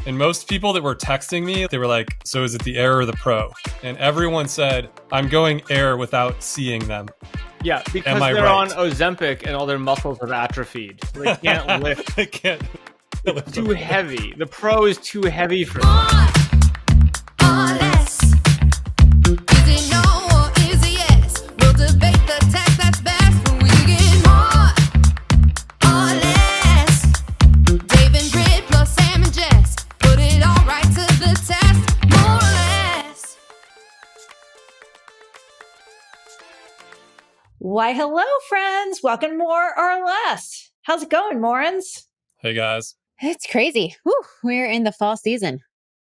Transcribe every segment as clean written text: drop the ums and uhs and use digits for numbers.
And most people that were texting me, they were like, so is it the Air or the Pro? And everyone said, I'm going Air without seeing them. Yeah, because they're right? On Ozempic and all their muscles have atrophied. So they can't lift. They can't. It's too heavy. The Pro is too heavy for them. Less. Is it no or is it yes? We'll debate the text that's best when we get more or less. Dave and Britt plus Sam and Jess. Put it all right to the test. More or less. Why, hello, friends. Welcome more or less. How's it going, Morans? Hey, guys. It's crazy. Whew, we're in the fall season.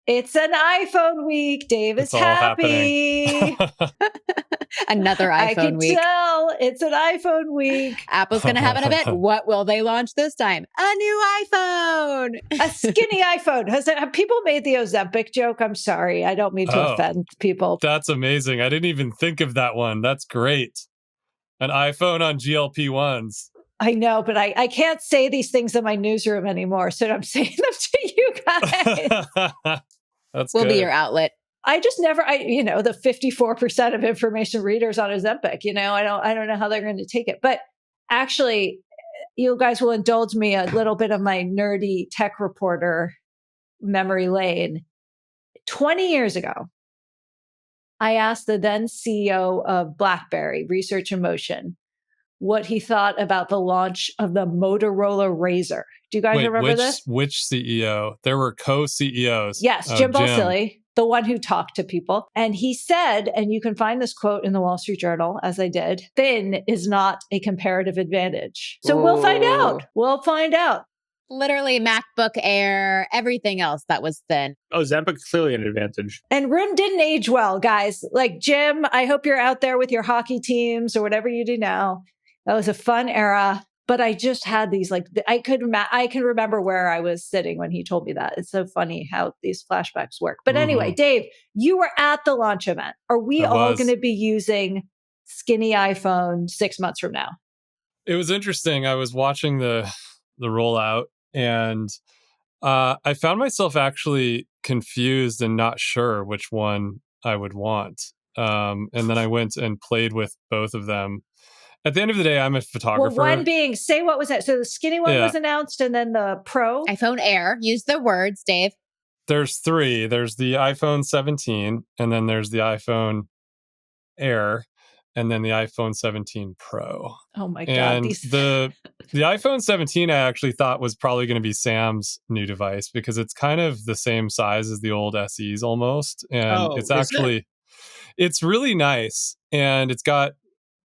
It's an iPhone week. Dave is happy. Another iPhone week. I can tell. It's an iPhone week. Apple's going to have an event. What will they launch this time? A new iPhone. A skinny iPhone. Have people made the Ozempic joke? I'm sorry. I don't mean to offend people. That's amazing. I didn't even think of that one. That's great. An iPhone on GLP-1s. I know, but I can't say these things in my newsroom anymore, so I'm saying them to you guys. That's we'll good. Be your outlet. I just never, the 54% of information readers on Ozempic, I don't know how they're going to take it. But actually, you guys will indulge me a little bit of my nerdy tech reporter memory lane. 20 years ago, I asked the then CEO of BlackBerry, Research in Motion, what he thought about the launch of the Motorola Razr. Do you guys remember this? Which CEO? There were co-CEOs. Yes, Jim Balsillie, the one who talked to people. And he said, and you can find this quote in the Wall Street Journal, as I did, thin is not a comparative advantage. So we'll find out. We'll find out. Literally MacBook Air, everything else that was thin. Ozempic's clearly an advantage. And RIM didn't age well, guys. Like, Jim, I hope you're out there with your hockey teams or whatever you do now. That was a fun era, but I just had these, I can remember where I was sitting when he told me that. It's so funny how these flashbacks work. But anyway, Dave, you were at the launch event. Are we all going to be using skinny iPhone 6 months from now? It was interesting. I was watching the rollout and I found myself actually confused and not sure which one I would want. And then I went and played with both of them. At the end of the day, I'm a photographer. Well, one being, say what was that? So the skinny one was announced and then the Pro? iPhone Air. Use the words, Dave. There's three. There's the iPhone 17, and then there's the iPhone Air, and then the iPhone 17 Pro. Oh my God. And the iPhone 17 I actually thought was probably going to be Sam's new device because it's kind of the same size as the old SEs almost. And it's really nice. And it's got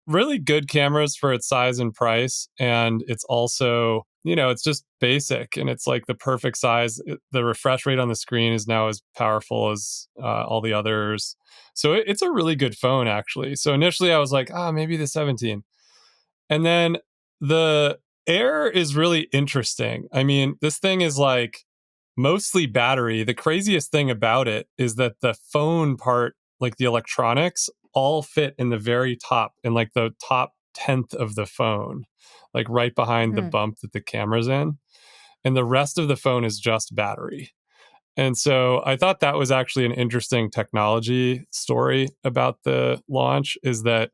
really good cameras for its size and price. And it's also, it's just basic and it's like the perfect size. The refresh rate on the screen is now as powerful as all the others. So it's a really good phone, actually. So initially I was like, maybe the 17. And then the Air is really interesting. I mean, this thing is like mostly battery. The craziest thing about it is that the phone part, like the electronics, all fit in the very top, in like the top 10th of the phone, like right behind the bump that the camera's in. And the rest of the phone is just battery. And so I thought that was actually an interesting technology story about the launch, is that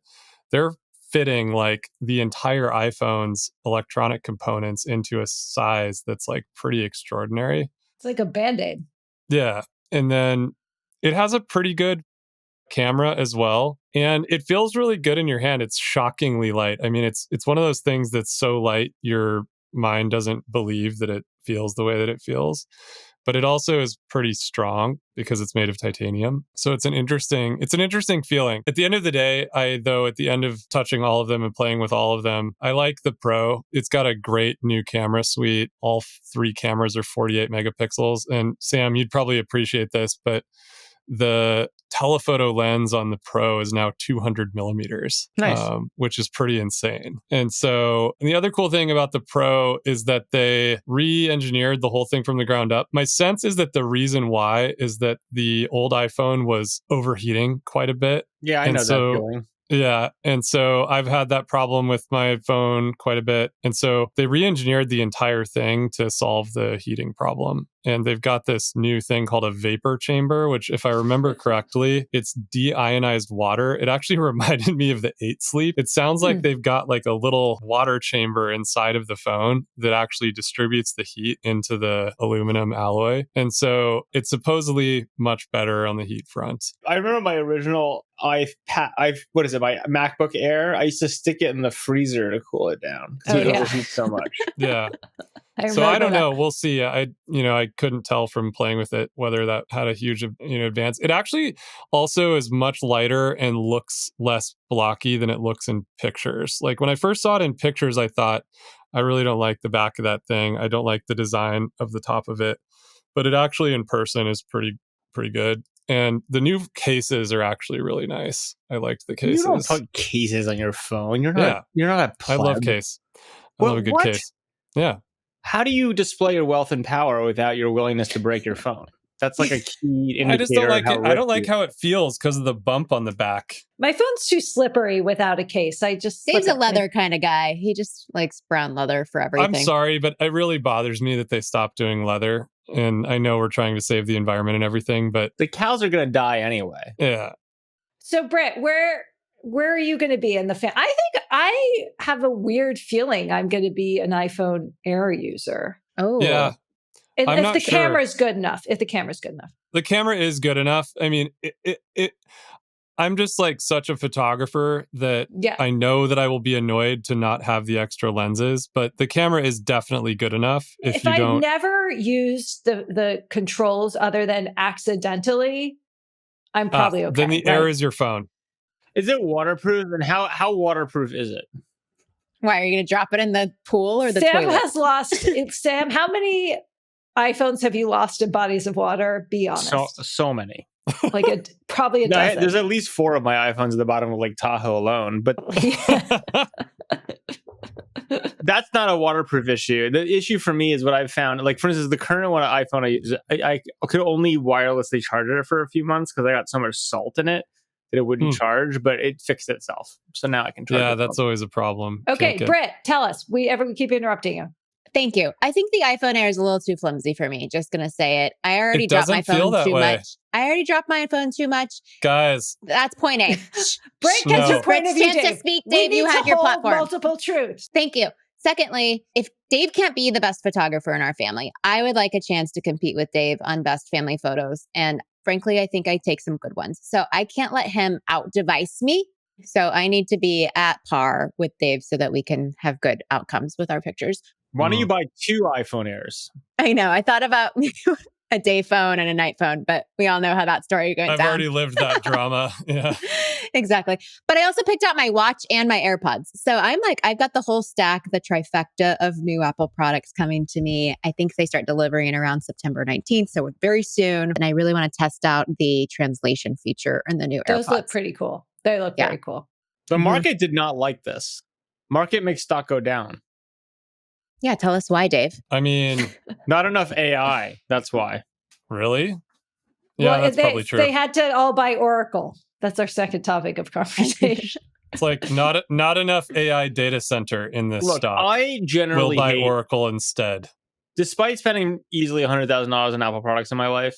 they're fitting like the entire iPhone's electronic components into a size that's like pretty extraordinary. It's like a Band-Aid. Yeah. And then it has a pretty good camera as well, and it feels really good in your hand. It's shockingly light. I mean, it's one of those things that's so light your mind doesn't believe that it feels the way that it feels. But it also is pretty strong because it's made of titanium. So it's an interesting feeling. At the end of the day, at the end of touching all of them and playing with all of them, I like the Pro. It's got a great new camera suite. All three cameras are 48 megapixels. And Sam, you'd probably appreciate this, but the telephoto lens on the Pro is now 200 millimeters, which is pretty insane. And so the other cool thing about the Pro is that they re-engineered the whole thing from the ground up. My sense is that the reason why is that the old iPhone was overheating quite a bit. Yeah, I know that feeling. Yeah. And so I've had that problem with my phone quite a bit. And so they re-engineered the entire thing to solve the heating problem. and they've got this new thing called a vapor chamber, which, if I remember correctly, it's deionized water. It actually reminded me of the 8 Sleep. It sounds like they've got like a little water chamber inside of the phone that actually distributes the heat into the aluminum alloy. And so it's supposedly much better on the heat front. I remember my original my MacBook Air. I used to stick it in the freezer to cool it down because it overheats so much. Yeah. So I don't know. We'll see. I couldn't tell from playing with it whether that had a huge advance. It actually also is much lighter and looks less blocky than it looks in pictures. Like when I first saw it in pictures, I thought, I really don't like the back of that thing. I don't like the design of the top of it. But it actually in person is pretty good. And the new cases are actually really nice. I liked the cases. You don't put cases on your phone. You're not a pleb. I love case. I love a good case. Yeah. How do you display your wealth and power without your willingness to break your phone? That's like a key indicator. I just don't like it. I don't like how it feels because of the bump on the back. My phone's too slippery without a case. Dave's a leather kind of guy. He just likes brown leather for everything. I'm sorry, but it really bothers me that they stopped doing leather. And I know we're trying to save the environment and everything, but the cows are going to die anyway. Yeah. So Britt, where are you going to be in the I think I have a weird feeling I'm going to be an iPhone Air user. Oh. Yeah. If the camera's good enough. If the camera's good enough. The camera is good enough. I mean, I'm just like such a photographer that I know that I will be annoyed to not have the extra lenses, but the camera is definitely good enough. If you don't, I never use the controls other than accidentally, I'm probably okay. Then the Air is your phone. Is it waterproof? And how waterproof is it? Why, are you going to drop it in the pool or the Sam toilet? has lost Sam, how many iPhones have you lost in bodies of water? Be honest. So many. Like probably a dozen. There's at least 4 of my iPhones at the bottom of Lake Tahoe alone, but that's not a waterproof issue. The issue for me is what I've found. Like, for instance, the current one iPhone I use, I could only wirelessly charge it for a few months because I got so much salt in it that it wouldn't charge, but it fixed itself. So now I can charge it. Yeah, that's always a problem. Okay, Britt, tell us. We keep interrupting you. Thank you. I think the iPhone Air is a little too flimsy for me. Just going to say it. I already dropped my phone too much. I already dropped my phone too much. Guys. That's point A. Britt gets your point of view, Chance to speak, Dave. You had your platform. Multiple truths. Thank you. Secondly, if Dave can't be the best photographer in our family, I would like a chance to compete with Dave on best family photos. And frankly, I think I take some good ones. So I can't let him out-device me. So I need to be at par with Dave so that we can have good outcomes with our pictures. Why don't you buy 2 iPhone Airs? I know. I thought about a day phone and a night phone, but we all know how that story goes down. I've already lived that drama. Yeah. Exactly. But I also picked out my watch and my AirPods. So I'm like, I've got the whole stack, the trifecta of new Apple products coming to me. I think they start delivering around September 19th. So very soon. And I really want to test out the translation feature in the new AirPods. Those look pretty cool. They look very cool. The market did not like this. Market makes stock go down. Yeah, tell us why, Dave. I mean, not enough AI. That's why. Really? Yeah, that's probably true. They had to all buy Oracle. That's our second topic of conversation. It's like not enough AI data center in this stock. I generally will buy Oracle instead. Despite spending easily $100,000 on Apple products in my life,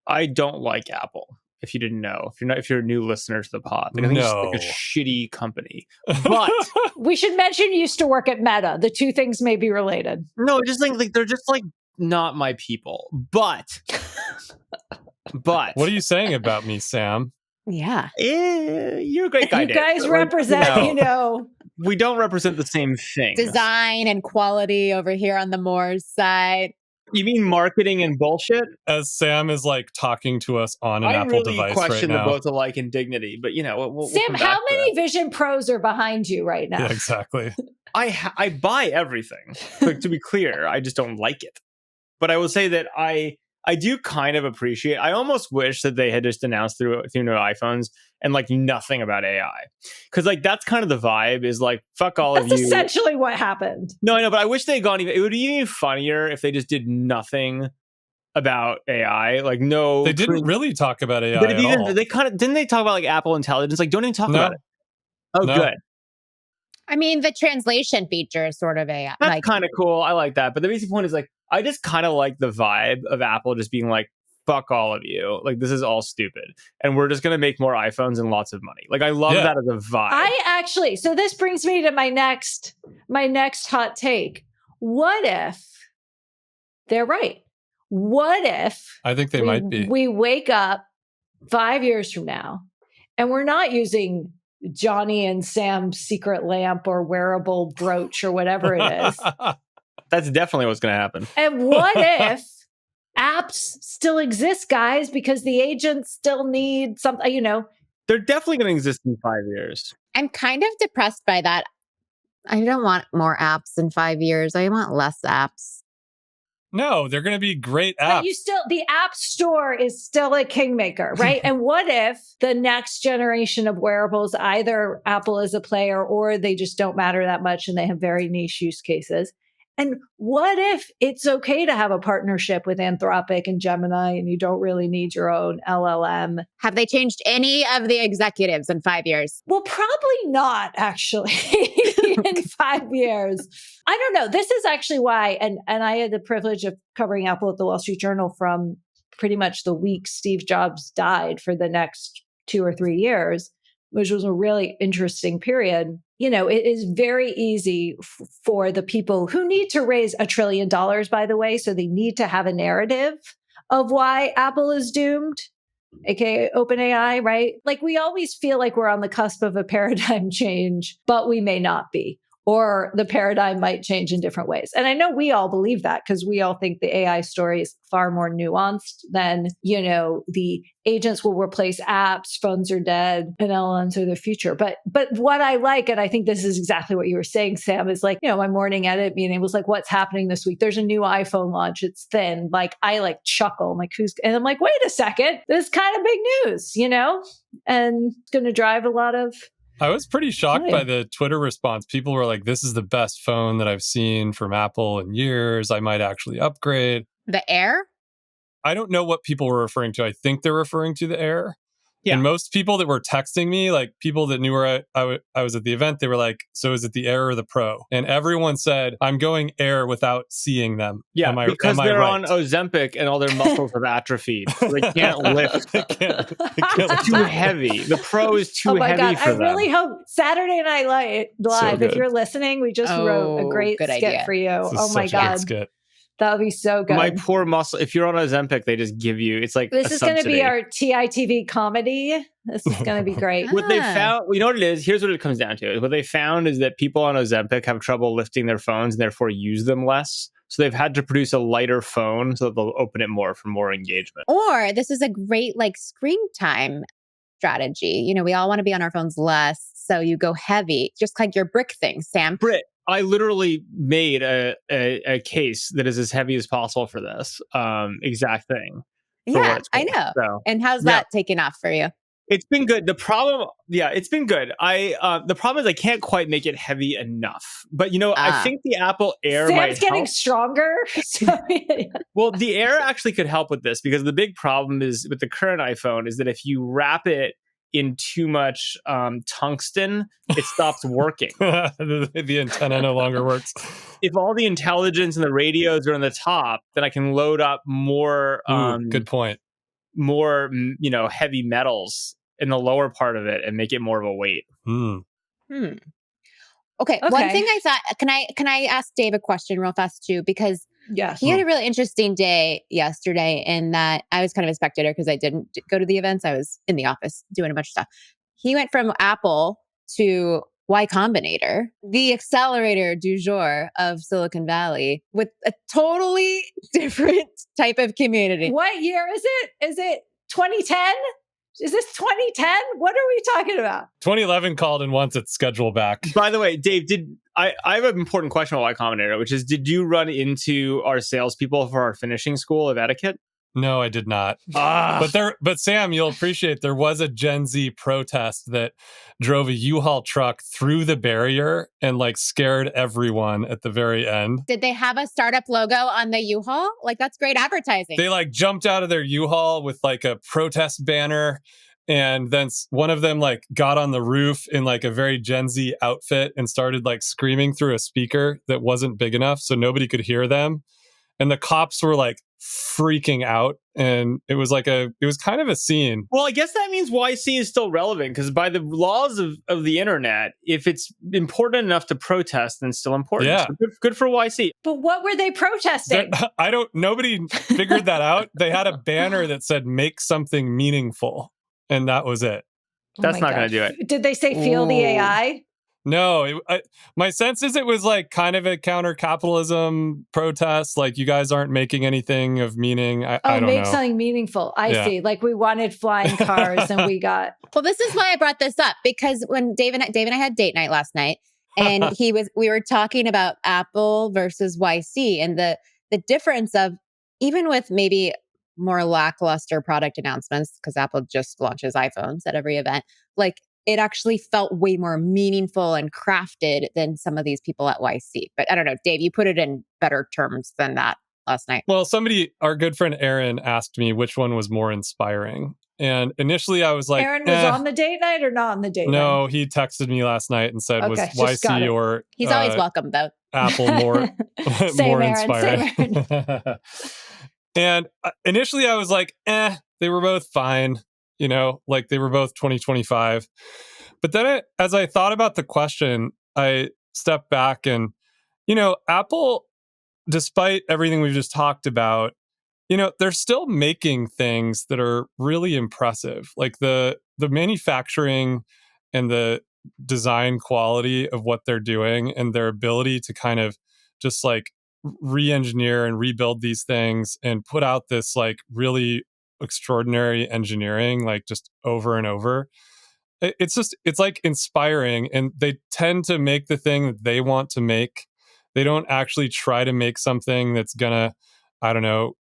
I don't like Apple. If you didn't know, if you're a new listener to the pod, I think it's like a shitty company. But we should mention you used to work at Meta. The two things may be related. No, just like they're just like not my people. But what are you saying about me, Sam? Yeah, you're a great guy. You guys represent, we don't represent the same thing. Design and quality over here on the Moore's side. You mean marketing and bullshit? As Sam is like talking to us on an Apple device right now. I really question the both alike in dignity, but we'll Sam, how many Vision Pros are behind you right now? Yeah, exactly. I buy everything. But to be clear, I just don't like it. But I will say that I do kind of appreciate. I almost wish that they had just announced through new iPhones and like nothing about AI, because like that's kind of the vibe. Is like fuck all of you. That's essentially what happened. No, I know, but I wish they had gone even. It would be even funnier if they just did nothing about AI. Like no, they didn't really talk about AI. But at all. They kind of didn't. They talk about like Apple Intelligence. Like don't even talk about it. Oh, good. I mean, the translation feature is sort of AI. That's kind of cool. I like that. But the basic point is like, I just kind of like the vibe of Apple just being like, fuck all of you. Like, this is all stupid. And we're just going to make more iPhones and lots of money. Like, I love that as a vibe. So this brings me to my next hot take. What if they're right? What if I think they might be. We wake up 5 years from now and we're not using Johnny and Sam's secret lamp or wearable brooch or whatever it is. That's definitely what's going to happen. And what if apps still exist, guys, because the agents still need something, They're definitely going to exist in 5 years. I'm kind of depressed by that. I don't want more apps in 5 years. I want less apps. No, they're going to be great apps. But the app store is still a kingmaker, right? And what if the next generation of wearables, either Apple is a player or they just don't matter that much and they have very niche use cases? And what if it's okay to have a partnership with Anthropic and Gemini and you don't really need your own LLM? Have they changed any of the executives in 5 years? Well, probably not, actually, in 5 years. I don't know. This is actually why, and I had the privilege of covering Apple at the Wall Street Journal from pretty much the week Steve Jobs died for the next 2 or 3 years, which was a really interesting period. It is very easy for the people who need to raise $1 trillion, by the way. So they need to have a narrative of why Apple is doomed, aka OpenAI, right? Like we always feel like we're on the cusp of a paradigm change, but we may not be. Or the paradigm might change in different ways. And I know we all believe that because we all think the AI story is far more nuanced than, the agents will replace apps, phones are dead, and LLMs are the future. But what I like, and I think this is exactly what you were saying, Sam, is like, my morning edit meeting was like, what's happening this week? There's a new iPhone launch. It's thin. Like I chuckle. I'm like, and I'm like, wait a second. This is kind of big news, and it's going to drive a lot of. I was pretty shocked by the Twitter response. People were like, this is the best phone that I've seen from Apple in years. I might actually upgrade. The Air? I don't know what people were referring to. I think they're referring to the Air. Yeah. And most people that were texting me, like people that knew where I was at the event, they were like, so is it the Air or the Pro? And everyone said, I'm going Air without seeing them. Yeah, because they're on Ozempic and all their muscles have atrophied. So they can't lift. It's too heavy. The Pro is too heavy for them. I really hope Saturday Night Live, if you're listening, we just wrote a great skit idea for you. Oh my God. That would be so good. My poor muscle. If you're on Ozempic, they just give you, it's like this is going to be our TITV comedy. This is going to be great. What they found, you know what it is? Here's what it comes down to. What they found is that people on Ozempic have trouble lifting their phones and therefore use them less. So they've had to produce a lighter phone so that they'll open it more for more engagement. Or this is a great screen time strategy. We all want to be on our phones less. So you go heavy, just like your brick thing, Sam. Britt. I literally made a case that is as heavy as possible for this exact thing. Yeah, I know. So, and how's that taken off for you? It's been good. The problem, it's been good. The problem is I can't quite make it heavy enough. But I think the Apple Air might Sam's getting help. Stronger. Well, the Air actually could help with this because the big problem is with the current iPhone is that if you wrap it in too much tungsten, it stops working. The antenna no longer works. If all the intelligence and the radios are on the top, then I can load up more. Good point. More, heavy metals in the lower part of it and make it more of a weight. Okay. One thing I thought, can I ask Dave a question real fast too? Because he had a really interesting day yesterday in that I was kind of a spectator because I didn't go to the events. I was in the office doing a bunch of stuff. He went from Apple to Y Combinator, the accelerator du jour of Silicon Valley, with a totally different type of community. What year is it? Is it 2010? Is this 2010? What are we talking about? 2011 called and wants its schedule back. By the way, Dave, I have an important question about Y Combinator, which is, did you run into our salespeople for our finishing school of etiquette? No, I did not. But Sam, you'll appreciate there was a Gen Z protest that drove a U-Haul truck through the barrier and scared everyone at the very end. Did they have a startup logo on the U-Haul? That's great advertising. They jumped out of their U-Haul with a protest banner. And then one of them got on the roof in a very Gen Z outfit and started screaming through a speaker that wasn't big enough so nobody could hear them. and the cops were like freaking out, and it was kind of a scene. Well, I guess that means YC is still relevant, because by the laws of the internet, if it's important enough to protest, then it's still important. Yeah. So good for YC. But what were they protesting? Nobody figured that out. They had a banner that said "Make something meaningful," and that was it. That's not going to do it. Did they say feel the AI? No, my sense is it was like kind of a counter-capitalism protest. Like, you guys aren't making anything of meaning. I don't make know. something meaningful. I see. Like, we wanted flying cars and we got. Well, this is why I brought this up, because when Dave and I had date night last night, and we were talking about Apple versus YC, and the difference of, even with maybe more lackluster product announcements, because Apple just launches iPhones at every event, like, it actually felt way more meaningful and crafted than some of these people at YC. But I don't know, Dave, you put it in better terms than that last night. Well, our good friend Aaron asked me which one was more inspiring. And initially I was like, Aaron was on the date night or not on the date night? No, he texted me last night and said, was YC or He's always welcome, though. Apple more, more inspiring. Same Aaron. And initially I was like, they were both fine. Like, they were both 2025. But then as I thought about the question, I stepped back and, Apple, despite everything we've just talked about, they're still making things that are really impressive. Like, the manufacturing and the design quality of what they're doing, and their ability to kind of just like re-engineer and rebuild these things and put out this like really extraordinary engineering, like, just over and over. It's like inspiring, and they tend to make the thing that they want to make. They don't actually try to make something that's gonna, I don't know,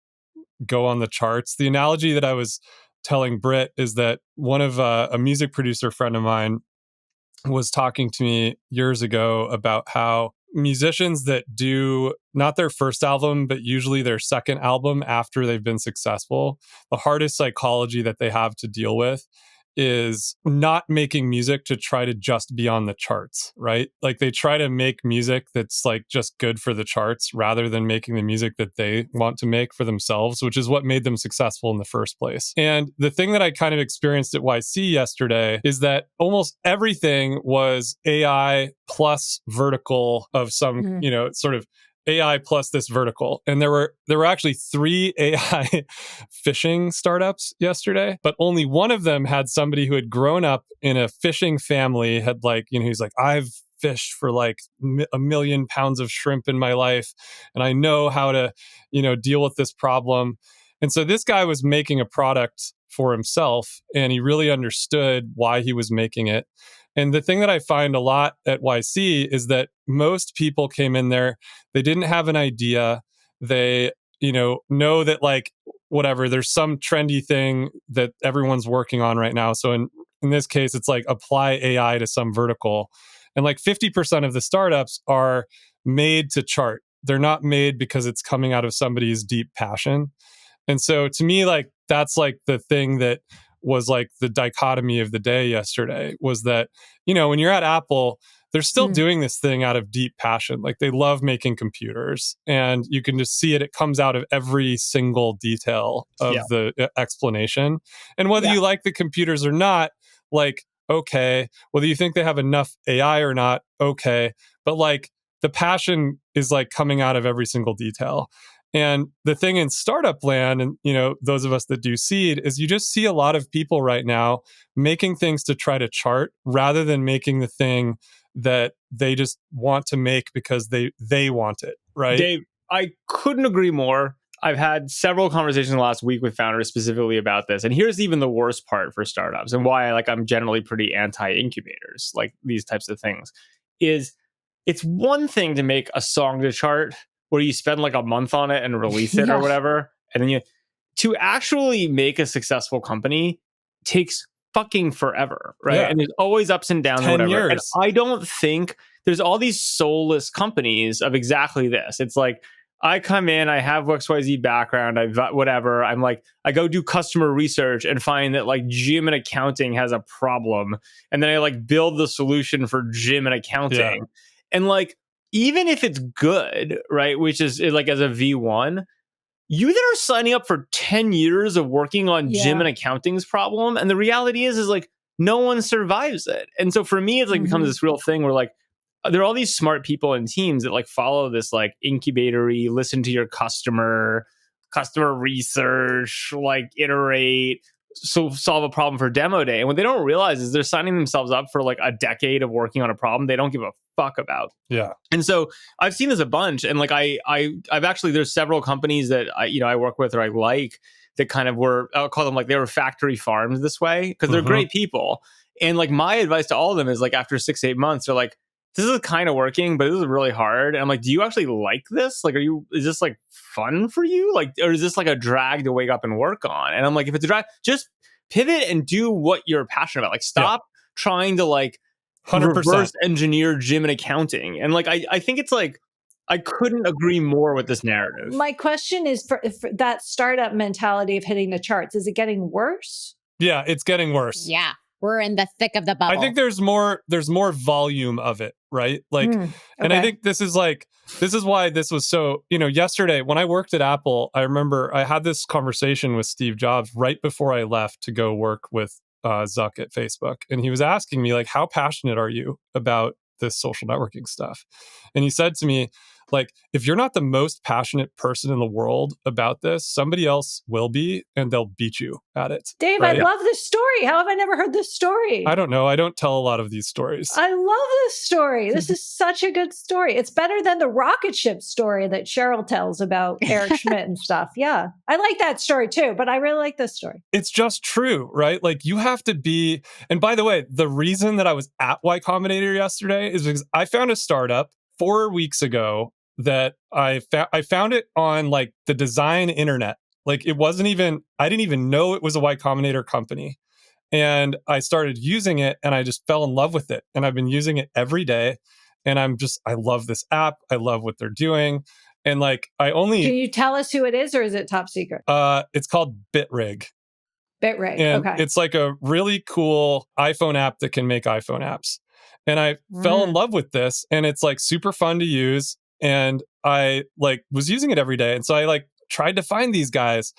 go on the charts. The analogy that I was telling Britt is that one of a music producer friend of mine was talking to me years ago about how musicians that do not their first album, but usually their second album after they've been successful, the hardest psychology that they have to deal with is not making music to try to just be on the charts, right? Like, they try to make music that's like just good for the charts, rather than making the music that they want to make for themselves, which is what made them successful in the first place. And the thing that I kind of experienced at YC yesterday is that almost everything was AI plus vertical of some, sort of AI plus this vertical. And there were actually 3 AI fishing startups yesterday, but only one of them had somebody who had grown up in a fishing family, had like, he's like, I've fished for like 1 million pounds of shrimp in my life, and I know how to, deal with this problem. And so this guy was making a product for himself, and he really understood why he was making it. And the thing that I find a lot at YC is that most people came in there, they didn't have an idea. They, know that like, whatever, there's some trendy thing that everyone's working on right now. So in this case, it's like apply AI to some vertical. And like 50% of the startups are made to chart. They're not made because it's coming out of somebody's deep passion. And so to me, like, that's like the thing that was like the dichotomy of the day yesterday, was that, when you're at Apple, they're still doing this thing out of deep passion. Like, they love making computers, and you can just see it. It comes out of every single detail of the explanation. And whether you like the computers or not, like, okay, whether you think they have enough AI or not, okay. But like, the passion is like coming out of every single detail. And the thing in startup land, and those of us that do seed, is you just see a lot of people right now making things to try to chart, rather than making the thing that they just want to make because they want it, right? Dave, I couldn't agree more. I've had several conversations last week with founders specifically about this. And here's even the worst part for startups, and why I'm generally pretty anti-incubators, like these types of things, is it's one thing to make a song to chart where you spend like a month on it and release it or whatever. And then to actually make a successful company takes fucking forever, right? Yeah. And there's always ups and downs and whatever. Years. And I don't think there's all these soulless companies of exactly this. It's like, I come in, I have XYZ background, whatever. I'm like, I go do customer research and find that like gym and accounting has a problem. And then I like build the solution for gym and accounting. And like, even if it's good, right, which is like as a V1, you then are signing up for 10 years of working on Jim and accounting's problem. And the reality is like no one survives it. And so for me, it's like becomes this real thing where like there are all these smart people and teams that like follow this like incubatory, listen to your customer research, like iterate, so solve a problem for demo day. And what they don't realize is they're signing themselves up for like a decade of working on a problem they don't give a fuck about. Yeah. And so I've seen this a bunch, and like I've actually, there's several companies that I work with or I like that kind of were, I'll call them like they were factory farmed this way because they're great people. And like my advice to all of them is like after 6-8 months, they're like, this is kind of working, but this is really hard. And I'm like, do you actually like this? Like, is this like fun for you? Like, or is this like a drag to wake up and work on? And I'm like, if it's a drag, just pivot and do what you're passionate about. Like, stop trying to like 100%. reverse engineer Jim and accounting. And like, I think it's like, I couldn't agree more with this narrative. My question is for that startup mentality of hitting the charts, is it getting worse? Yeah, it's getting worse. Yeah. We're in the thick of the bubble. I think there's more volume of it, right? Like, and I think this is why this was so, yesterday when I worked at Apple, I remember I had this conversation with Steve Jobs right before I left to go work with Zuck at Facebook. And he was asking me like, how passionate are you about this social networking stuff? And he said to me, like, if you're not the most passionate person in the world about this, somebody else will be, and they'll beat you at it. Dave, right? I love this story. How have I never heard this story? I don't know. I don't tell a lot of these stories. I love this story. This is such a good story. It's better than the rocket ship story that Cheryl tells about Eric Schmidt and stuff. Yeah. I like that story too, but I really like this story. It's just true, right? Like you have to be, and by the way, the reason that I was at Y Combinator yesterday is because I found a startup 4 weeks ago that I found it on like the design internet. Like it wasn't even, I didn't even know it was a Y Combinator company. And I started using it and I just fell in love with it. And I've been using it every day. And I love this app. I love what they're doing. And like, Can you tell us who it is, or is it top secret? It's called BitRig. BitRig. And okay. it's like a really cool iPhone app that can make iPhone apps. And I fell in love with this, and it's like super fun to use. And I like was using it every day. And so I like tried to find these guys,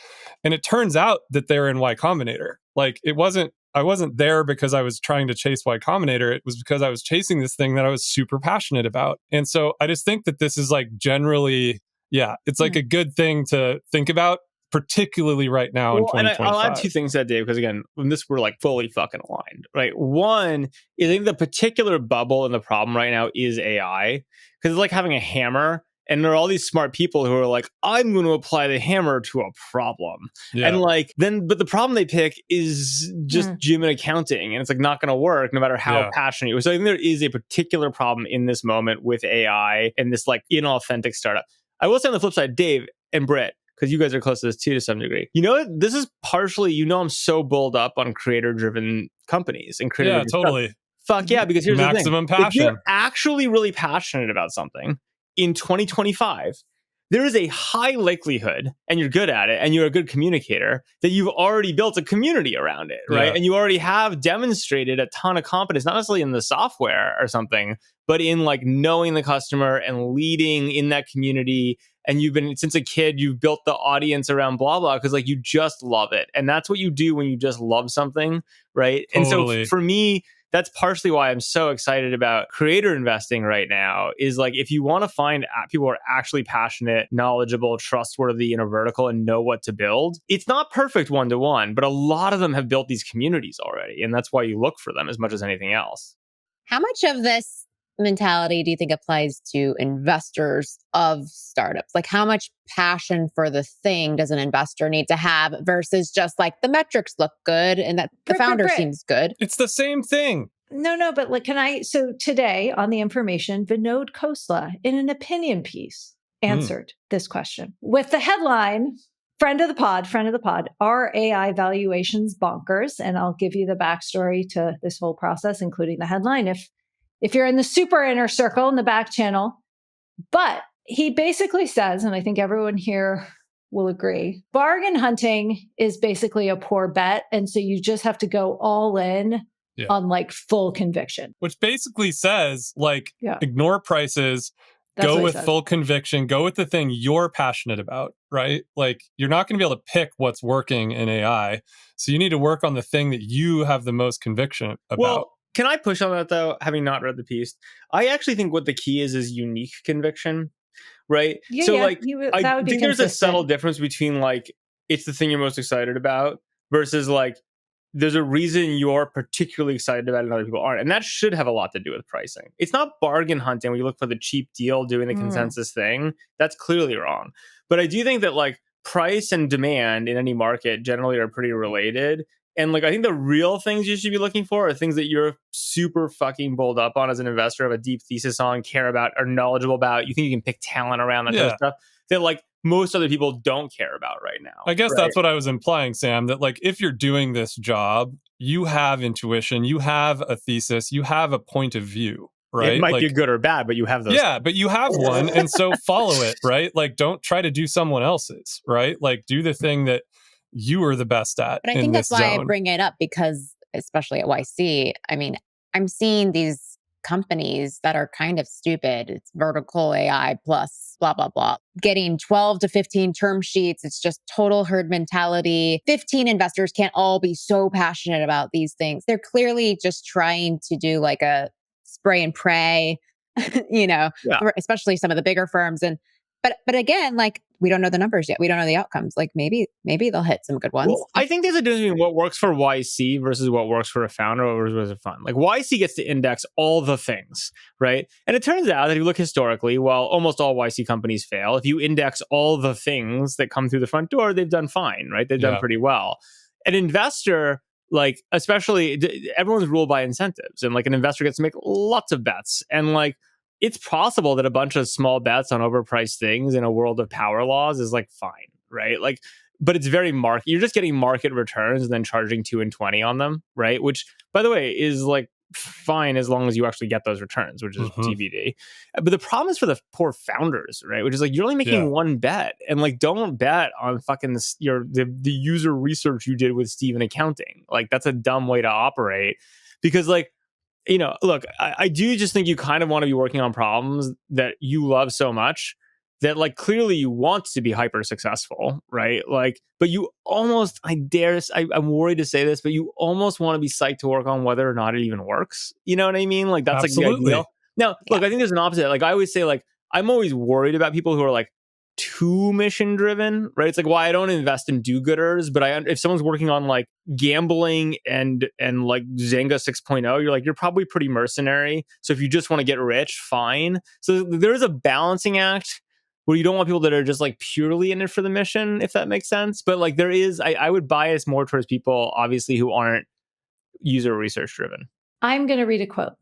and it turns out that they're in Y Combinator. Like I wasn't there because I was trying to chase Y Combinator. It was because I was chasing this thing that I was super passionate about. And so I just think that this is like generally, it's like a good thing to think about, particularly right now in 2025. And I'll add two things to that, Dave, because again, when this we're like fully fucking aligned, right? One, I think the particular bubble in the problem right now is AI, because it's like having a hammer. And there are all these smart people who are like, I'm going to apply the hammer to a problem. Yeah. And like, but the problem they pick is just Jim and accounting. And it's like not going to work no matter how passionate you are. So I think there is a particular problem in this moment with AI and this like inauthentic startup. I will say on the flip side, Dave and Britt, because you guys are close to this too to some degree. This is partially, I'm so bulled up on creator-driven companies and creator-driven totally. Stuff. Fuck yeah, because here's maximum the thing. passion. If you're actually really passionate about something, in 2025, there is a high likelihood, and you're good at it, and you're a good communicator, that you've already built a community around it, right? Yeah. And you already have demonstrated a ton of competence, not necessarily in the software or something, but in like knowing the customer and leading in that community. And you've been, since a kid, you've built the audience around blah, blah, because like you just love it. And that's what you do when you just love something, right? Totally. And so for me, that's partially why I'm so excited about creator investing right now, is like, if you want to find people who are actually passionate, knowledgeable, trustworthy in a vertical and know what to build, it's not perfect one-to-one, but a lot of them have built these communities already. And that's why you look for them as much as anything else. How much of this mentality do you think applies to investors of startups? Like how much passion for the thing does an investor need to have versus just like the metrics look good and that the founder seems good? It's the same thing. No, but like, so today on the information, Vinod Khosla in an opinion piece answered this question with the headline, friend of the pod, are AI valuations bonkers? And I'll give you the backstory to this whole process, including the headline. If you're in the super inner circle in the back channel. But he basically says, and I think everyone here will agree, bargain hunting is basically a poor bet. And so you just have to go all in on like full conviction. Which basically says like, ignore prices Go with full conviction. Go with the thing you're passionate about, right? Like, you're not going to be able to pick what's working in AI. So you need to work on the thing that you have the most conviction about. Well, can I push on that though, having not read the piece? I actually think what the key is unique conviction, right? Yeah, so yeah, like, that would I be think there's a consistent. subtle difference between like, it's the thing you're most excited about versus like, there's a reason you're particularly excited about it and other people aren't. And that should have a lot to do with pricing. It's not bargain hunting where you look for the cheap deal doing the consensus thing. That's clearly wrong. But I do think that like price and demand in any market generally are pretty related. And like, I think the real things you should be looking for are things that you're super fucking bowled up on as an investor, have a deep thesis on, care about, are knowledgeable about. You think you can pick talent around that kind of stuff that like most other people don't care about right now. I guess that's what I was implying, Sam, that like, if you're doing this job, you have intuition, you have a thesis, you have a point of view, right? It might like, be good or bad, but you have those. Yeah, but you have one. And so follow it, right? Like, don't try to do someone else's, right? Like, do the thing that you are the best at. But I think that's why I bring it up, because especially at YC, I mean, I'm seeing these companies that are kind of stupid. It's vertical AI plus blah, blah, blah, getting 12 to 15 term sheets. It's just total herd mentality. 15 investors can't all be so passionate about these things. They're clearly just trying to do like a spray and pray, especially some of the bigger firms. But again, like, we don't know the numbers yet. We don't know the outcomes. Like, maybe they'll hit some good ones. Well, I think there's a difference between what works for YC versus what works for a founder or what works for a fund. Like, YC gets to index all the things, right? And it turns out that if you look historically, while almost all YC companies fail, if you index all the things that come through the front door, they've done fine, right? They've done pretty well. An investor, like, especially, everyone's ruled by incentives, and like an investor gets to make lots of bets, and like, it's possible that a bunch of small bets on overpriced things in a world of power laws is like fine, right? Like, but it's very market. You're just getting market returns and then charging 2 and 20 on them, right? Which, by the way, is like fine as long as you actually get those returns, which is TBD. But the problem is for the poor founders, right? Which is like, you're only making one bet, and like, don't bet on fucking the user research you did with Steven accounting. Like, that's a dumb way to operate, because like, look, I do just think you kind of want to be working on problems that you love so much that like, clearly you want to be hyper successful, right? Like, but you almost, I'm worried to say this, but you almost want to be psyched to work on whether or not it even works. You know what I mean? Like, that's like the ideal. Now, look, I think there's an opposite. Like, I always say, like, I'm always worried about people who are like too mission driven, right? It's like, why I don't invest in do-gooders, but if someone's working on like gambling and like Zynga 6.0, you're like, you're probably pretty mercenary. So if you just want to get rich, fine. So there is a balancing act where you don't want people that are just like purely in it for the mission, if that makes sense. But like, there is, I would bias more towards people, obviously, who aren't user research driven. I'm going to read a quote.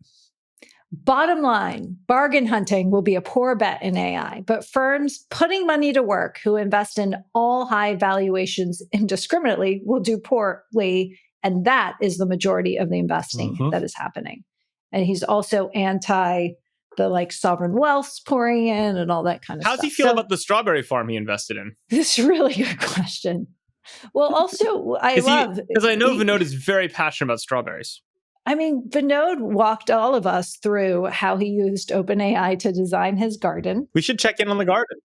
Bottom line, bargain hunting will be a poor bet in AI, but firms putting money to work who invest in all high valuations indiscriminately will do poorly. And that is the majority of the investing that is happening. And he's also anti the like sovereign wealth pouring in and all that kind of stuff. How's he feel about the strawberry farm he invested in? This is a really good question. Well, also, because I know Vinod is very passionate about strawberries. I mean, Vinod walked all of us through how he used OpenAI to design his garden. We should check in on the garden.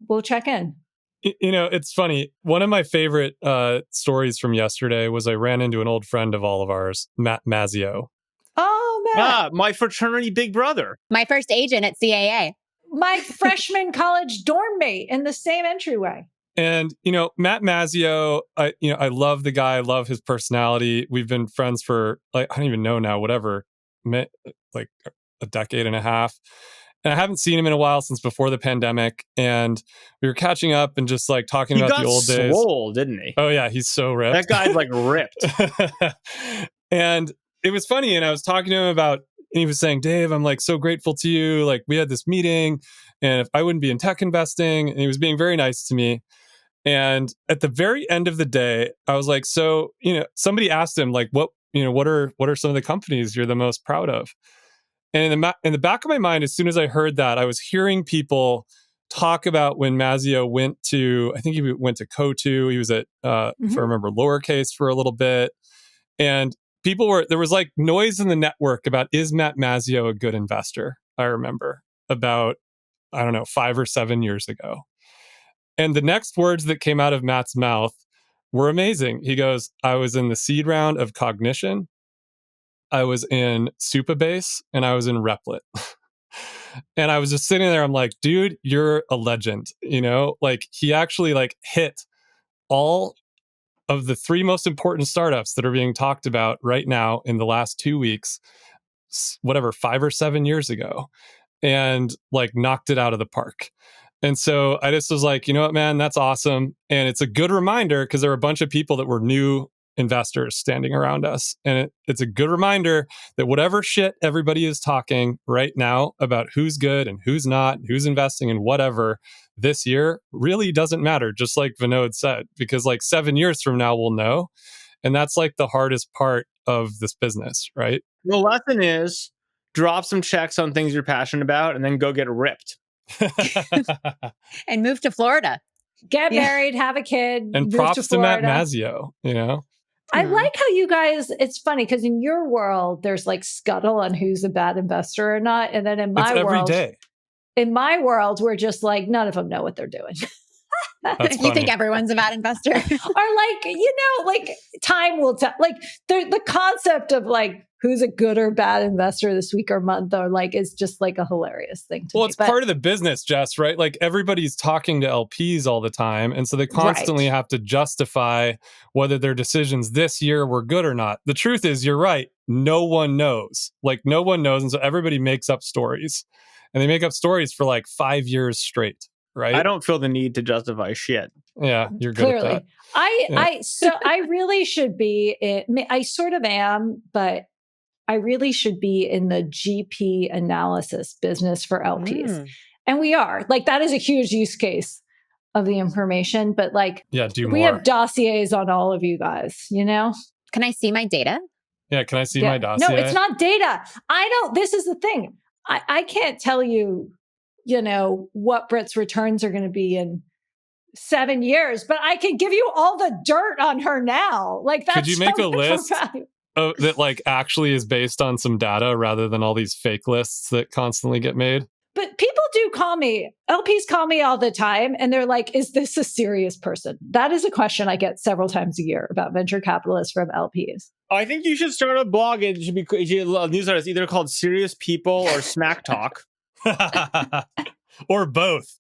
We'll check in. It's funny. One of my favorite stories from yesterday was I ran into an old friend of all of ours, Matt Mazzio. Oh, Matt. My fraternity big brother. My first agent at CAA. My freshman college dorm mate in the same entryway. And, Matt Mazzio, I love the guy. I love his personality. We've been friends for, like, I don't even know now, whatever, like a decade and a half. And I haven't seen him in a while, since before the pandemic. And we were catching up and just like talking about the old days. He got swole, didn't he? Oh, yeah. He's so ripped. That guy's like ripped. And it was funny. And I was talking to him about, and he was saying, Dave, I'm like so grateful to you. Like, we had this meeting, and if I wouldn't be in tech investing, and he was being very nice to me. And at the very end of the day, I was like, so, somebody asked him, like, what are some of the companies you're the most proud of? And in the back of my mind, as soon as I heard that, I was hearing people talk about when Mazzio went to, I think he went to Cotu. He was at, if I remember, Lowercase for a little bit. And there was like noise in the network about, is Matt Mazzio a good investor? I remember about I don't know, 5 or 7 years ago. And the next words that came out of Matt's mouth were amazing. He goes, I was in the seed round of Cognition, I was in Supabase, and I was in Replit. And I was just sitting there, I'm like, dude, you're a legend. You know, like he actually like hit all of the 3 most important startups that are being talked about right now in the last 2 weeks, whatever, 5 or 7 years ago, and like knocked it out of the park. And so I just was like, you know what, man, that's awesome. And it's a good reminder because there were a bunch of people that were new investors standing around us. And it's a good reminder that whatever shit everybody is talking right now about who's good and who's not, who's investing in whatever this year really doesn't matter, just like Vinod said, because like 7 years from now, we'll know. And that's like the hardest part of this business, right? The lesson is drop some checks on things you're passionate about and then go get ripped. And move to Florida. Get married, have a kid, and move props to Matt Florida. Mazzio, you know? I like how you guys, it's funny because in your world, there's like scuttle on who's a bad investor or not. And then in my It's every world, day. in my world, we're just like, none of them know what they're doing. That's You funny. think everyone's a bad investor? Or like, you know, like time will tell. Like the concept of like who's a good or bad investor this week or month or like is just like a hilarious thing to me. Well, it's part of the business, Jess, right? Like everybody's talking to LPs all the time. And so they constantly have to justify whether their decisions this year were good or not. The truth is, you're right. No one knows. Like no one knows. And so everybody makes up stories. And they make up stories for like 5 years straight, right? I don't feel the need to justify shit. Yeah, you're good Clearly. at that. So I really should be, I sort of am, but I really should be in the GP analysis business for LPs. And we are. Like, that is a huge use case of the information. But like, Yeah, do we more. have dossiers on all of you guys, you know? Can I see my data? Yeah, can I see my dossier? No, it's not data. This is the thing. I can't tell you, you know, what Brit's returns are going to be in 7 years, but I can give you all the dirt on her now. Like, that's Could you make a so much more list value. that like actually is based on some data rather than all these fake lists that constantly get made? But people do call me, LPs call me all the time, and they're like, is this a serious person? That is a question I get several times a year about venture capitalists from LPs. I think you should start a blog. It should be a newsletter. It's either called Serious People or Smack Talk. Or both.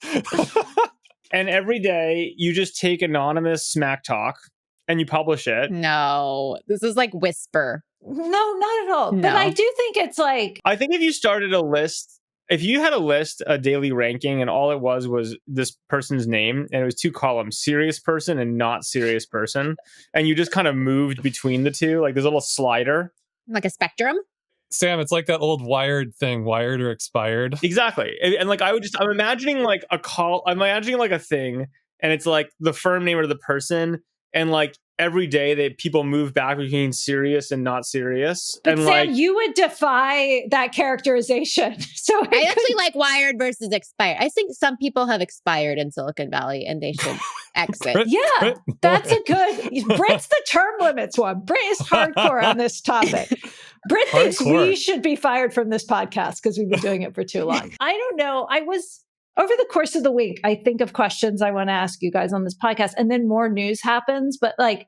And every day you just take anonymous smack talk and you publish it. No, this is like whisper. No, not at all. No. But I do think it's like, I think if you started a list, if you had a list, a daily ranking, and all it was this person's name, and it was 2 columns, serious person and not serious person, and you just kind of moved between the two, like there's a little slider. Like a spectrum? Sam, it's like that old Wired thing, wired or expired. Exactly. And like I'm imagining like I'm imagining like a thing, and it's like the firm name of the person, and like every day people move back between serious and not serious. but And Sam, like you would defy that characterization. So I actually like wired versus expired. I think some people have expired in Silicon Valley and they should exit. yeah, that's a good. Brit's the term limits one. Brit is hardcore on this topic. Brit thinks Hardcore. we should be fired from this podcast because we've been doing it for too long. I don't know. Over the course of the week, I think of questions I want to ask you guys on this podcast, and then more news happens. But like,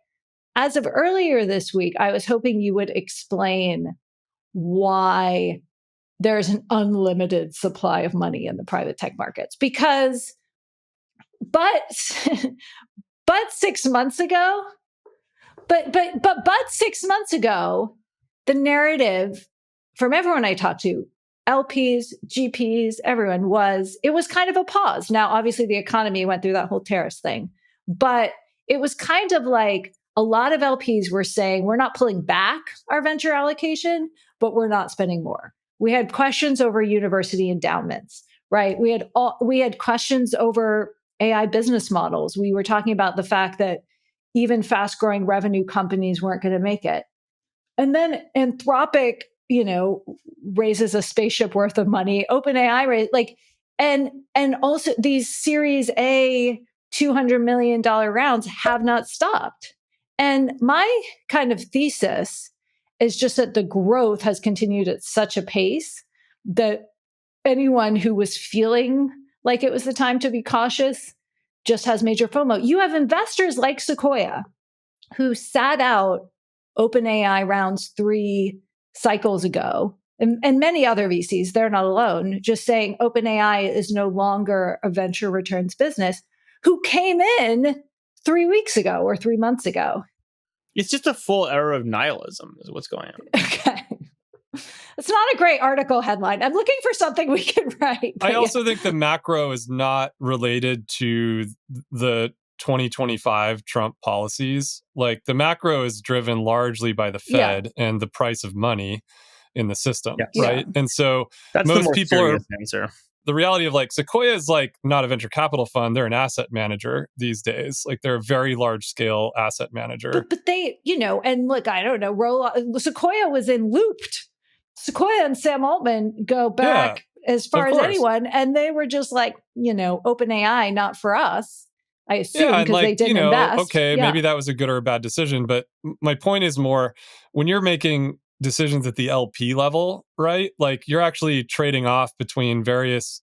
as of earlier this week, I was hoping you would explain why there's an unlimited supply of money in the private tech markets. But 6 months ago, but 6 months ago, the narrative from everyone I talked to, LPs, GPs, everyone it was kind of a pause. Now, obviously the economy went through that whole tariffs thing, but it was kind of like a lot of LPs were saying, we're not pulling back our venture allocation, but we're not spending more. We had questions over university endowments, right? We had questions over AI business models. We were talking about the fact that even fast growing revenue companies weren't going to make it. And then Anthropic, raises a spaceship worth of money. OpenAI, and also these Series A $200 million rounds have not stopped. And my kind of thesis is just that the growth has continued at such a pace that anyone who was feeling like it was the time to be cautious, just has major FOMO. You have investors like Sequoia who sat out OpenAI rounds 3 cycles ago, and many other VCs, they're not alone, just saying OpenAI is no longer a venture returns business, who came in 3 weeks ago or 3 months ago. It's just a full era of nihilism is what's going on. Okay. It's not a great article headline. I'm looking for something we can write. I also think the macro is not related to the 2025 Trump policies. Like the macro is driven largely by the Fed and the price of money in the system, right? Yeah. And so that's most the more people are answer. The reality of like Sequoia is like not a venture capital fund. They're an asset manager these days. Like they're a very large scale asset manager. But they, and look, I don't know, Sequoia was in Looped. Sequoia and Sam Altman go back as far as anyone. And they were just like, OpenAI, not for us. I assume because they didn't invest. Okay, maybe that was a good or a bad decision. But my point is more when you're making decisions at the LP level, right? Like you're actually trading off between various